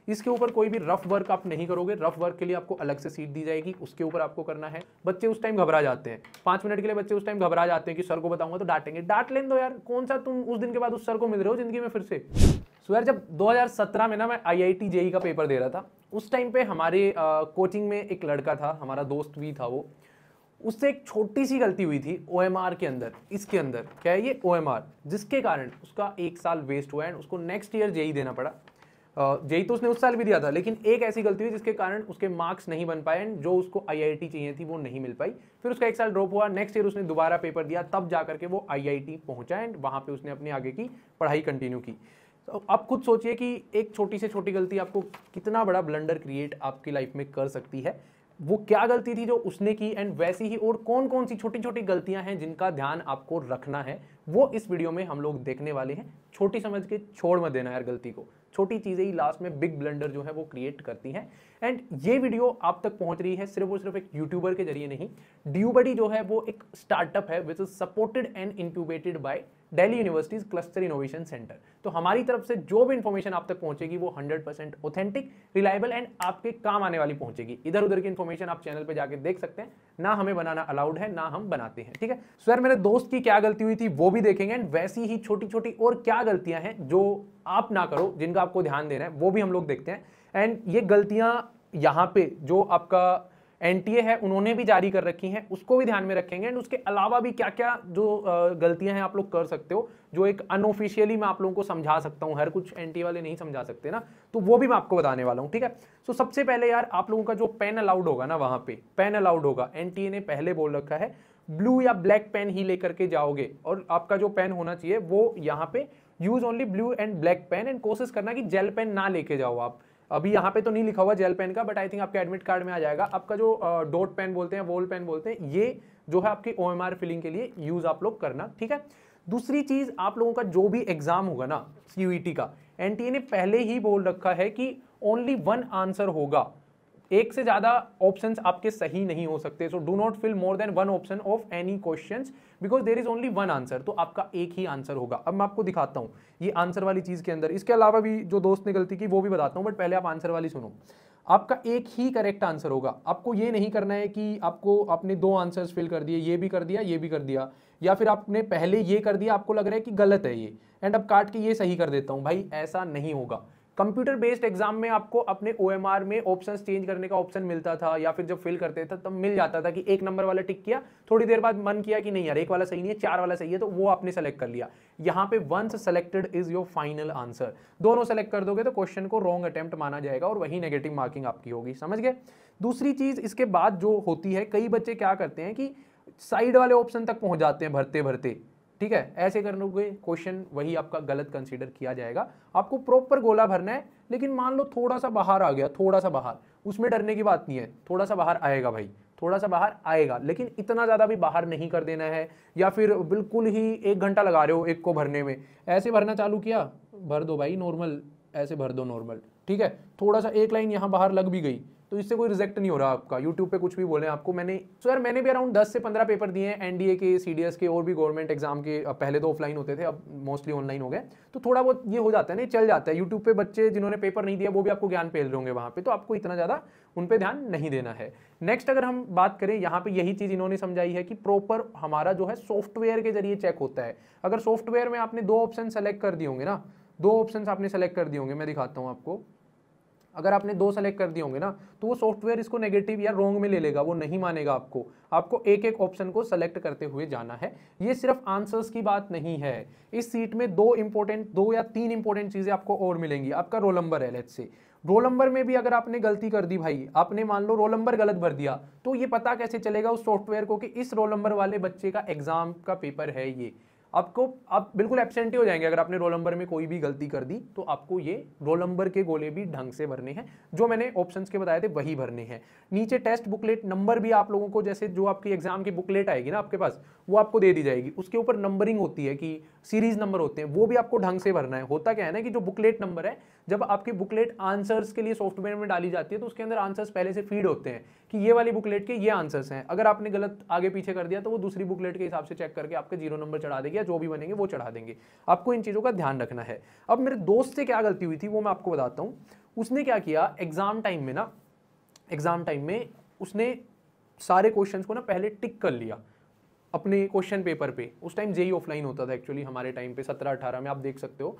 इसके ऊपर कोई भी रफ वर्क आप नहीं करोगे, रफ वर्क के लिए आपको अलग से सीट दी जाएगी, उसके ऊपर आपको करना है। बच्चे उस टाइम घबरा जाते हैं, 5 मिनट के लिए बच्चे उस टाइम घबरा जाते हैं कि सर को बताऊंगा तो डांटेंगे, डांट लेने दो यार, कौन सा तुम उस दिन के बाद उस सर को मिल रहे हो जिंदगी में फिर से। सो यार जब 2017 में ना मैं IIT JEE का पेपर दे रहा था, उस टाइम पे हमारे कोचिंग में एक लड़का था, हमारा दोस्त भी था वो, उससे एक छोटी सी गलती हुई थी OMR के अंदर, इसके अंदर क्या है ये OMR, जिसके कारण उसका 1 साल वेस्ट हुआ एंड उसको नेक्स्ट ईयर JEE देना पड़ा। JEE तो उसने उस साल भी दिया था, लेकिन एक ऐसी गलती हुई जिसके कारण उसके मार्क्स नहीं बन पाए एंड जो उसको IIT चाहिए थी वो नहीं मिल पाई। फिर उसका 1 साल ड्रॉप हुआ, नेक्स्ट ईयर उसने दोबारा पेपर दिया, तब जाकर के वो IIT पहुंचा एंड वहां पे उसने अपनी आगे की पढ़ाई कंटिन्यू की। तो आप खुद सोचिए कि एक छोटी से छोटी गलती आपको कितना बड़ा ब्लंडर क्रिएट आपकी लाइफ में कर सकती है। वो क्या गलती थी जो उसने की एंड वैसी ही और कौन कौन सी छोटी छोटी गलतियां हैं जिनका ध्यान आपको रखना है, वो इस वीडियो में हम लोग देखने वाले हैं। छोटी समझ के छोड़ मत देना यार गलती को, छोटी चीजें ही लास्ट में बिग ब्लंडर जो है वो क्रिएट करती हैं। एंड ये वीडियो आप तक पहुंच रही है सिर्फ और सिर्फ एक यूट्यूबर के जरिए नहीं। ड्यूबडी जो है वो एक स्टार्टअप है which is supported and incubated by Delhi University's Cluster Innovation Centre. तो हमारी तरफ से जो भी इंफॉर्मेशन आप तक पहुंचेगी वो 100% ऑथेंटिक, रिलायबल एंड आपके काम आने वाली पहुंचेगी। इधर उधर की इंफॉर्मेशन आप चैनल पे जाके देख सकते हैं, ना हमें बनाना अलाउड है ना हम बनाते हैं, ठीक है। सो यार मेरे दोस्त की क्या गलती हुई थी वो भी देखेंगे एंड वैसी ही छोटी छोटी और क्या गलतियां हैं जो आप ना करो, जिनका आपको ध्यान देना है, वो भी हम लोग देखते हैं। एंड ये गलतियां यहाँ पे जो आपका NTA है उन्होंने भी जारी कर रखी हैं, उसको भी ध्यान में रखेंगे एंड उसके अलावा भी क्या क्या जो गलतियां हैं आप लोग कर सकते हो, जो एक अनऑफिशियली मैं आप लोगों को समझा सकता हूं, हर कुछ NTA वाले नहीं समझा सकते ना, तो वो भी मैं आपको बताने वाला हूं, ठीक है। सो सबसे पहले यार आप लोगों का जो पेन अलाउड होगा ना, वहां पे पेन अलाउड होगा, NTA ने पहले बोल रखा है ब्लू या ब्लैक पेन ही लेकर के जाओगे, और आपका जो पेन होना चाहिए वो यहाँ पे use only blue and black pen, and कोशिश करना कि जेल पेन ना लेके जाओ आप। अभी यहाँ पे तो नहीं लिखा हुआ जेल पेन का, बट आई थिंक आपके एडमिट कार्ड में आ जाएगा। आपका जो डॉट पेन बोलते हैं, वॉल पेन बोलते हैं, ये जो है आपकी OMR फिलिंग के लिए यूज आप लोग करना, ठीक है। दूसरी चीज, आप लोगों का जो भी एग्जाम होगा ना CUET का, NTA ने पहले ही बोल रखा है कि ओनली 1 आंसर होगा, एक से ज्यादा ऑप्शंस आपके सही नहीं हो सकते। So do not fill more than 1 option of any questions because there is only 1 answer. तो आपका एक ही आंसर होगा। अब मैं आपको दिखाता हूं ये आंसर वाली चीज के अंदर, इसके अलावा भी जो दोस्त ने गलती की वो भी बताता हूं, बट पहले आप आंसर वाली सुनो। आपका एक ही करेक्ट आंसर होगा। आपको ये नहीं करना है कि आपको आपने 2 आंसर्स फिल कर दिए, ये भी कर दिया ये भी कर दिया, या फिर आपने पहले ये कर दिया, आपको लग रहा है कि गलत है ये, एंड अब काट के ये सही कर देता हूं। भाई ऐसा नहीं होगा। कंप्यूटर बेस्ड एग्जाम में आपको अपने OMR में ऑप्शंस चेंज करने का ऑप्शन मिलता था, या फिर जब फिल करते थे तब मिल जाता था कि 1 नंबर वाला टिक किया, थोड़ी देर बाद मन किया कि नहीं यार 1 वाला सही नहीं है, 4 वाला सही है, तो वो आपने सेलेक्ट कर लिया। यहाँ पे once selected is your final answer. दोनों सेलेक्ट कर दोगे तो क्वेश्चन को रॉन्ग अटेम्प्ट माना जाएगा और वही नेगेटिव मार्किंग आपकी होगी, समझ गए। दूसरी चीज इसके बाद जो होती है, कई बच्चे क्या करते हैं कि साइड वाले ऑप्शन तक पहुंच जाते हैं भरते भरते, ठीक है। ऐसे करने क्वेश्चन वही आपका गलत कंसीडर किया जाएगा। आपको प्रॉपर गोला भरना है, लेकिन मान लो थोड़ा सा बाहर आ गया, थोड़ा सा बाहर, उसमें डरने की बात नहीं है, थोड़ा सा बाहर आएगा भाई, थोड़ा सा बाहर आएगा, लेकिन इतना ज्यादा भी बाहर नहीं कर देना है। या फिर बिल्कुल ही 1 घंटा लगा रहे हो एक को भरने में, ऐसे भरना चालू किया, भर दो भाई नॉर्मल, ऐसे भर दो नॉर्मल, ठीक है। थोड़ा सा एक लाइन यहाँ बाहर लग भी गई तो इससे कोई रिजेक्ट नहीं हो रहा आपका। यूट्यूब पे कुछ भी बोले आपको, मैंने भी अराउंड 10 से 15 पेपर दिए हैं, NDA के, CDS के और भी गवर्नमेंट एग्जाम के। पहले तो ऑफलाइन होते थे, अब मोस्टली ऑनलाइन हो गए, तो थोड़ा बहुत ये हो जाता है ना, चल जाता है। यूट्यूब पे बच्चे जिन्होंने पेपर नहीं दिया वो भी आपको ज्ञान पेल रहे होंगे वहाँ पे, तो आपको इतना ज़्यादा उन पर ध्यान नहीं देना है। नेक्स्ट अगर हम बात करें, यहाँ पे यही चीज़ इन्होंने समझाई है कि प्रॉपर हमारा जो है सॉफ्टवेयर के जरिए चेक होता है। अगर सॉफ्टवेयर में आपने 2 ऑप्शन सेलेक्ट कर दिए होंगे ना, 2 ऑप्शन आपने सेलेक्ट कर दिए होंगे, मैं दिखाता हूँ आपको। अगर आपने 2 सेलेक्ट कर दिए होंगे ना, तो वो सॉफ्टवेयर इसको नेगेटिव या रॉन्ग में ले लेगा, वो नहीं मानेगा आपको एक एक ऑप्शन को सेलेक्ट करते हुए जाना है। ये सिर्फ आंसर्स की बात नहीं है, इस सीट में 2 या 3 इंपॉर्टेंट चीजें आपको और मिलेंगी। आपका रोल नंबर है, लेट्स से रोल नंबर में भी अगर आपने गलती कर दी भाई, आपने मान लो रोल नंबर गलत भर दिया, तो ये पता कैसे चलेगा उस सॉफ्टवेयर को कि इस रोल नंबर वाले बच्चे का एग्जाम का पेपर है ये। आपको आप बिल्कुल एब्सेंट ही हो जाएंगे अगर आपने रोल नंबर में कोई भी गलती कर दी। तो आपको ये रोल नंबर के गोले भी ढंग से भरने हैं, जो मैंने ऑप्शंस के बताए थे वही भरने हैं। नीचे टेस्ट बुकलेट नंबर भी आप लोगों को, जैसे जो आपकी एग्जाम की बुकलेट आएगी ना आपके पास, वो आपको दे दी जाएगी, उसके ऊपर नंबरिंग होती है कि सीरीज नंबर होते हैं, वो भी आपको ढंग से भरना है। होता क्या है ना कि जो बुकलेट नंबर है, जब आपकी बुकलेट आंसर्स के लिए सॉफ्टवेयर में डाली जाती है तो उसके अंदर आंसर्स पहले से फीड होते हैं कि ये वाली बुकलेट के ये आंसर्स हैं। अगर आपने गलत आगे पीछे कर दिया तो वो दूसरी बुकलेट के हिसाब से चेक करके आपके 0 नंबर चढ़ा देगी, या जो भी बनेंगे वो चढ़ा देंगे। आपको इन चीज़ों का ध्यान रखना है। अब मेरे दोस्त से क्या गलती हुई थी वो मैं आपको बताता हूँ। उसने क्या किया एग्जाम टाइम में उसने सारे क्वेश्चंस को ना पहले टिक कर लिया अपने क्वेश्चन पेपर पे। उस टाइम जेई ऑफलाइन होता था एक्चुअली हमारे टाइम पे 17-18 में, आप देख सकते हो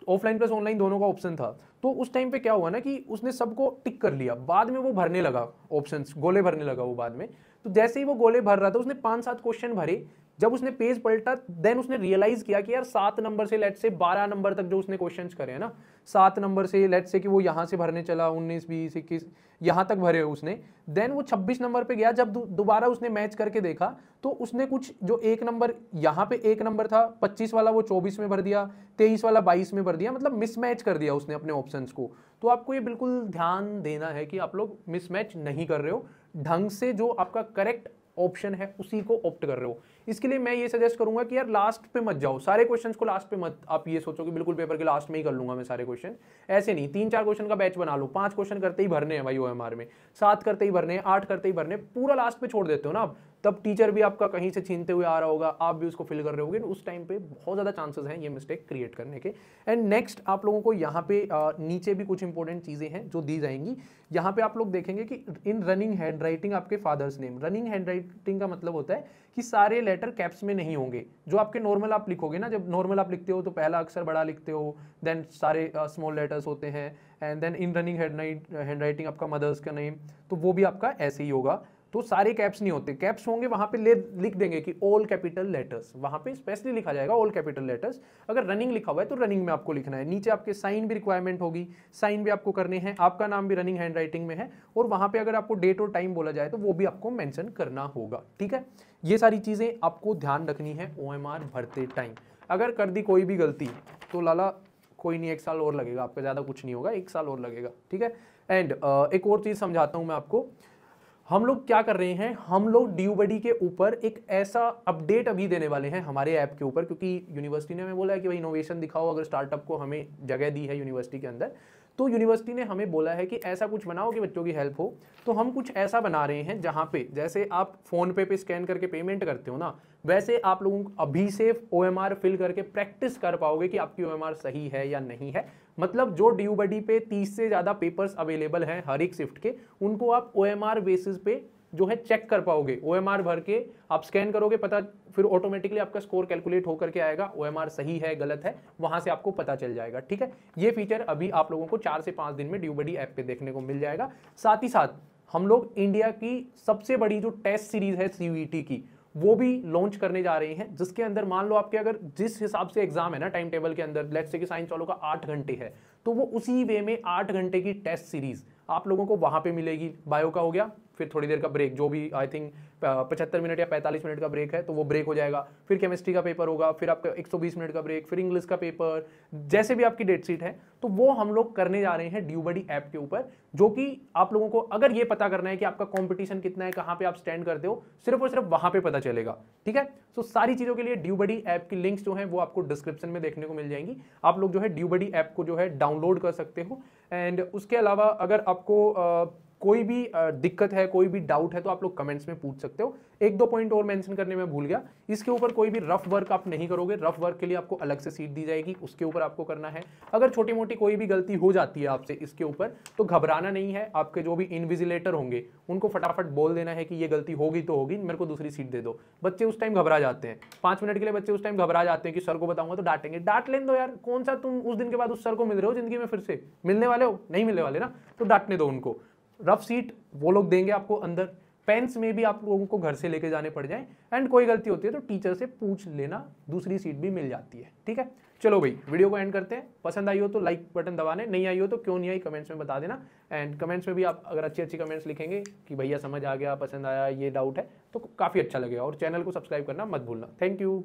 ऑफलाइन प्लस ऑनलाइन दोनों का ऑप्शन था। तो उस टाइम पे क्या हुआ ना कि उसने सबको टिक कर लिया, बाद में वो भरने लगा ऑप्शंस, गोले भरने लगा वो बाद में। तो जैसे ही वो गोले भर रहा था उसने 5-7 क्वेश्चन भरे, जब उसने पेज पलटा देन उसने रियलाइज किया कि यार 7 नंबर से लेट से 12 नंबर तक जो उसने क्वेश्चंस करे हैं ना, 7 नंबर से लेट से कि वो यहाँ से भरने चला 19, 20, 21 यहाँ तक भरे उसने, देन वो 26 नंबर पे गया। जब दोबारा उसने मैच करके देखा तो उसने कुछ जो एक नंबर यहाँ पे एक नंबर था 25 वाला वो 24 में भर दिया, 23 वाला 22 में भर दिया, मतलब मिसमैच कर दिया उसने अपने ऑप्शंस को। तो आपको ये बिल्कुल ध्यान देना है कि आप लोग मिसमैच नहीं कर रहे हो, ढंग से जो आपका करेक्ट ऑप्शन है उसी को ऑप्ट कर रहे हो। इसके लिए मैं ये सजेस्ट करूंगा कि यार लास्ट पे मत जाओ, सारे क्वेश्चंस को लास्ट पे मत आप ये सोचो कि बिल्कुल पेपर के लास्ट में ही कर लूंगा मैं सारे क्वेश्चन। ऐसे नहीं, 3-4 क्वेश्चन का बैच बना लो, 5 क्वेश्चन करते ही भरने हैं भाई ओएमआर में, 7 करते ही भरने हैं, 8 करते ही भरने, पूरा लास्ट पे छोड़ देते हो ना आप, तब टीचर भी आपका कहीं से छीनते हुए आ रहा होगा, आप भी उसको फिल कर रहे होगे, उस टाइम पे बहुत ज्यादा चांसेस हैं ये मिस्टेक क्रिएट करने के। एंड नेक्स्ट आप लोगों को यहाँ पे नीचे भी कुछ इंपॉर्टेंट चीजें हैं जो दी जाएंगी। यहाँ पे आप लोग देखेंगे कि इन रनिंग हैंड राइटिंग आपके father's name, running hand writing का मतलब होता है कि सारे लेटर कैप्स में नहीं होंगे। जो आपके नॉर्मल आप लिखोगे ना, जब नॉर्मल आप लिखते हो तो पहला अक्षर बड़ा लिखते हो, देन सारे स्मॉल लेटर्स होते हैं, and then in running handwriting आपका मदर्स का नेम, तो वो भी आपका ऐसे ही होगा। तो सारे कैप्स नहीं होते, कैप्स होंगे वहां पे लिख देंगे कि ऑल कैपिटल लेटर्स, वहां पे स्पेशली लिखा जाएगा ऑल कैपिटल लेटर्स। अगर रनिंग लिखा हुआ है तो रनिंग में आपको लिखना है। नीचे आपके साइन भी रिक्वायरमेंट होगी, साइन भी आपको करने हैं, आपका नाम भी रनिंग हैंड राइटिंग में है, और वहां पे अगर आपको डेट और टाइम बोला जाए तो वो भी आपको मेंशन करना होगा। ठीक है, ये सारी चीजें आपको ध्यान रखनी है ओएमआर भरते टाइम। अगर कर दी कोई भी गलती तो लाला कोई नहीं, 1 साल और लगेगा आपका, ज्यादा कुछ नहीं होगा, 1 साल और लगेगा। ठीक है, एंड एक और चीज समझाता हूं मैं आपको। हम लोग क्या कर रहे हैं, हम लोग ड्यू बडी के ऊपर एक ऐसा अपडेट अभी देने वाले हैं हमारे ऐप के ऊपर, क्योंकि यूनिवर्सिटी ने हमें बोला है कि भाई इनोवेशन दिखाओ, अगर स्टार्टअप को हमें जगह दी है यूनिवर्सिटी के अंदर, तो यूनिवर्सिटी ने हमें बोला है कि ऐसा कुछ बनाओ कि बच्चों की हेल्प हो। तो हम कुछ ऐसा बना रहे हैं जहां पे जैसे आप फोन पे स्कैन करके पेमेंट करते हो ना, वैसे आप लोगों को अभी से ओएमआर फिल करके प्रैक्टिस कर पाओगे कि आपकी ओएमआर सही है या नहीं है। मतलब जो ड्यू बडी पे 30 से ज्यादा पेपर्स अवेलेबल हैं हर एक शिफ्ट के, उनको आप ओएमआर बेसिस पे जो है चेक कर पाओगे। ओएमआर भर के आप स्कैन करोगे, पता फिर ऑटोमेटिकली आपका स्कोर कैलकुलेट होकर के आएगा, ओएमआर सही है गलत है वहां से आपको पता चल जाएगा। ठीक है, ये फीचर अभी आप लोगों को 4 से 5 दिन में ड्यू बडी ऐप पे देखने को मिल जाएगा। साथ ही साथ हम लोग इंडिया की सबसे बड़ी जो टेस्ट सीरीज है सीयूईटी की, वो भी लॉन्च करने जा रहे हैं, जिसके अंदर मान लो आपके अगर जिस हिसाब से एग्जाम है ना टाइम टेबल के अंदर, लेट्स से कि साइंस वालों का 8 घंटे है, तो वो उसी वे में 8 घंटे की टेस्ट सीरीज आप लोगों को वहां पे मिलेगी। बायो का हो गया, फिर थोड़ी देर का ब्रेक, जो भी आई थिंक 75 मिनट या 45 मिनट का ब्रेक है तो वो ब्रेक हो जाएगा, फिर केमिस्ट्री का पेपर होगा, फिर आपका 120 मिनट का ब्रेक, फिर इंग्लिश का पेपर, जैसे भी आपकी डेट शीट है, तो वो हम लोग करने जा रहे हैं ड्यू बडी ऐप के ऊपर। जो कि आप लोगों को अगर ये पता करना है कि आपका कंपटीशन कितना है, कहां पे आप स्टैंड करते हो, सिर्फ और सिर्फ वहां पे पता चलेगा। ठीक है, तो सारी चीजों के लिए ड्यू बडी ऐप की लिंक्स जो है वो आपको डिस्क्रिप्शन में देखने को मिल जाएंगी। आप लोग जो है ड्यू बडी ऐप को जो है डाउनलोड कर सकते हो। एंड उसके अलावा अगर आपको कोई भी दिक्कत है, कोई भी डाउट है, तो आप लोग कमेंट्स में पूछ सकते हो। 1-2 पॉइंट और मेंशन करने में भूल गया, इसके ऊपर कोई भी रफ वर्क आप नहीं करोगे, रफ वर्क के लिए आपको अलग से सीट दी जाएगी, उसके ऊपर आपको करना है। अगर छोटी मोटी कोई भी गलती हो जाती है आपसे इसके ऊपर, तो घबराना नहीं है। आपके जो भी इनविजिलेटर होंगे उनको फटाफट बोल देना है कि ये गलती होगी तो होगी, मेरे को दूसरी सीट दे दो। बच्चे उस टाइम घबरा जाते हैं, 5 मिनट के लिए बच्चे उस टाइम घबरा जाते हैं कि सर को बताऊंगा तो डांटेंगे। डांट लेने दो यार, कौन सा तुम उस दिन के बाद उस सर को मिल रहे हो जिंदगी में, फिर से मिलने वाले हो, नहीं मिलने वाले ना, तो डांटने दो उनको। रफ सीट वो लोग देंगे आपको अंदर, पेन्स में भी आप लोगों को घर से लेके जाने पड़ जाए, एंड कोई गलती होती है तो टीचर से पूछ लेना, दूसरी सीट भी मिल जाती है। ठीक है, चलो भाई वीडियो को एंड करते हैं। पसंद आई हो तो लाइक बटन दबाने, नहीं आई हो तो क्यों नहीं आई कमेंट्स में बता देना। एंड कमेंट्स में भी आप अगर अच्छी कमेंट्स लिखेंगे कि भैया समझ आ गया, पसंद आया, ये डाउट है, तो काफ़ी अच्छा लगेगा। और चैनल को सब्सक्राइब करना मत भूलना। Thank you.